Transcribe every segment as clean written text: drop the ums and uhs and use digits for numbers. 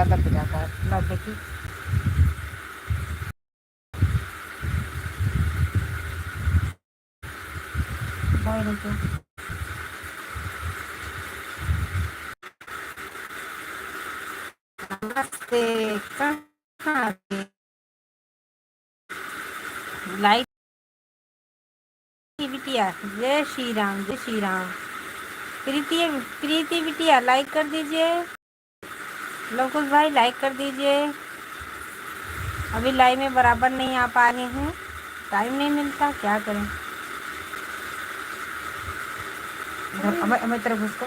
ज़्यादा पिला था। लो देखी, भाई देखो। नमस्ते, कहाँ थे? लाइक की बिटिया, जय श्री राम, जय श्री राम। प्रीति, प्रीति बिटिया लाइक कर दीजिए। लोकुश भाई लाइक कर दीजिए। अभी लाइव में बराबर नहीं आ पा रहे हैं, टाइम नहीं मिलता, क्या करें। हमें तरफ घुसको।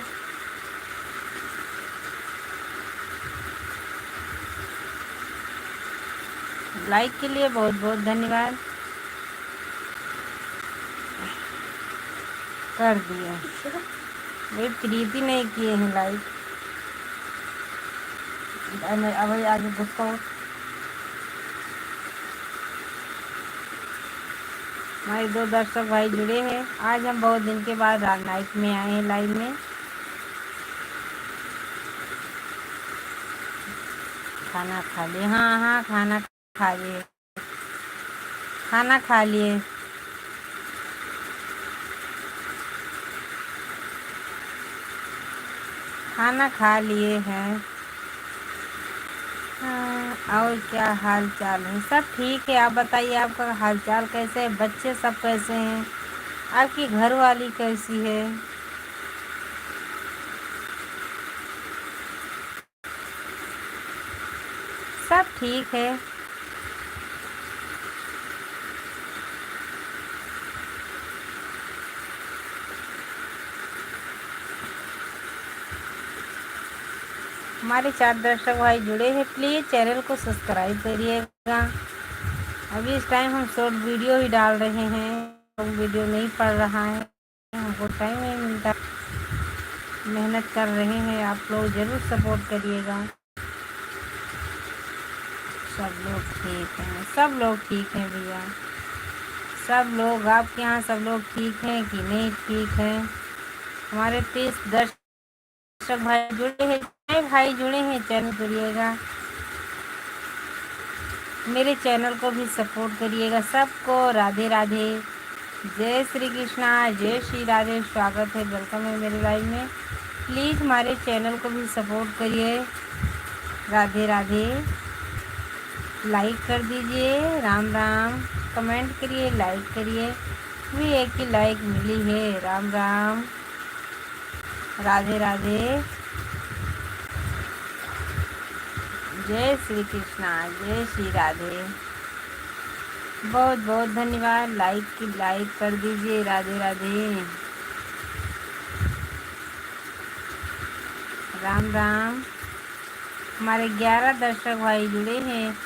लाइक के लिए बहुत बहुत धन्यवाद। कर दिए भाई, प्रीति नहीं किए हैं लाइक। अब आगे घुसको। हमारे 2 दर्शक भाई जुड़े हैं। आज हम बहुत दिन के बाद नाइट में आए हैं लाइव में। खाना खा लिए? हाँ हाँ, खाना खा लिए, खाना खा लिए। खाना खा लिए हैं। हाँ, और क्या हाल चाल है? सब ठीक है। आप बताइए, आपका हाल चाल कैसे है? बच्चे सब कैसे हैं? आपकी घरवाली कैसी है? सब ठीक है। हमारे 4 दर्शक भाई जुड़े हैं, प्लीज़ चैनल को सब्सक्राइब करिएगा। अभी इस टाइम हम शॉर्ट वीडियो ही डाल रहे हैं, लॉन्ग वीडियो नहीं पड़ रहा है, हमको टाइम नहीं मिलता। मेहनत कर रहे हैं, आप लोग ज़रूर सपोर्ट करिएगा। सब लोग ठीक हैं, सब लोग ठीक हैं भैया। सब लोग, आपके यहाँ सब लोग ठीक हैं कि नहीं ठीक हैं? हमारे 30 दर्शक भाई जुड़े हैं, नए भाई जुड़े हैं, चैनल करिएगा, मेरे चैनल को भी सपोर्ट करिएगा। सबको राधे राधे, जय श्री कृष्णा, जय श्री राधे। स्वागत है, वेलकम है मेरे लाइव में। प्लीज़ हमारे चैनल को भी सपोर्ट करिए। राधे राधे। लाइक कर दीजिए, राम राम। कमेंट करिए, लाइक करिए। भी एक ही लाइक मिली है। राम राम, राधे राधे, जय श्री कृष्णा, जय श्री राधे। बहुत बहुत धन्यवाद। लाइक कर दीजिए। राधे राधे, राम राम। हमारे 11 दर्शक भाई जुड़े हैं,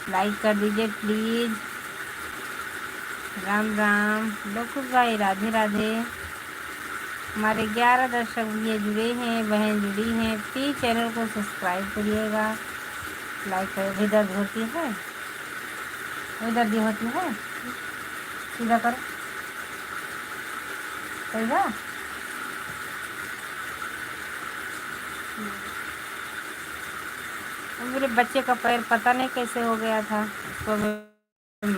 लाइक कर दीजिए प्लीज़। राम राम। लोकुश भाई राधे राधे। हमारे 11 दर्शक भैया जुड़े हैं, बहन जुड़ी हैं, प्लीज़ चैनल को सब्सक्राइब करिएगा, लाइक करिए। भी दर्द होती है, भी दर्द होती है, सीधा करो, करेगा। मेरे बच्चे का पैर पता नहीं कैसे हो गया था, उसको मैं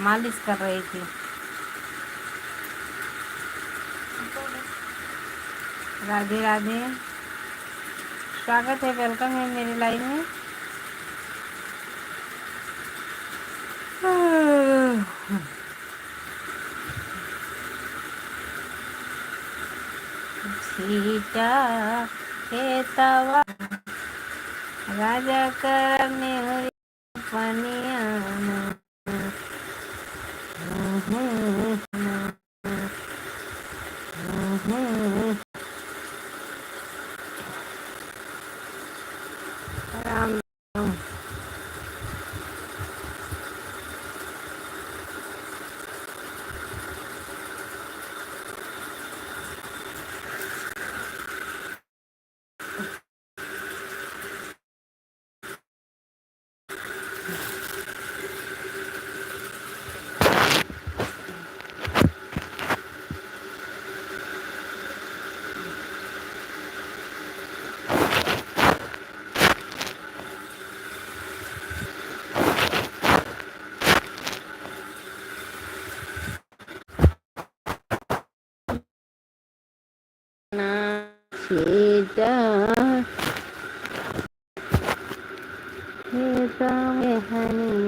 मालिश कर रही थी। राधे राधे, स्वागत है, वेलकम है मेरे लाइव में। सीता के तवा राजा करने पनिया। राम राम। हनी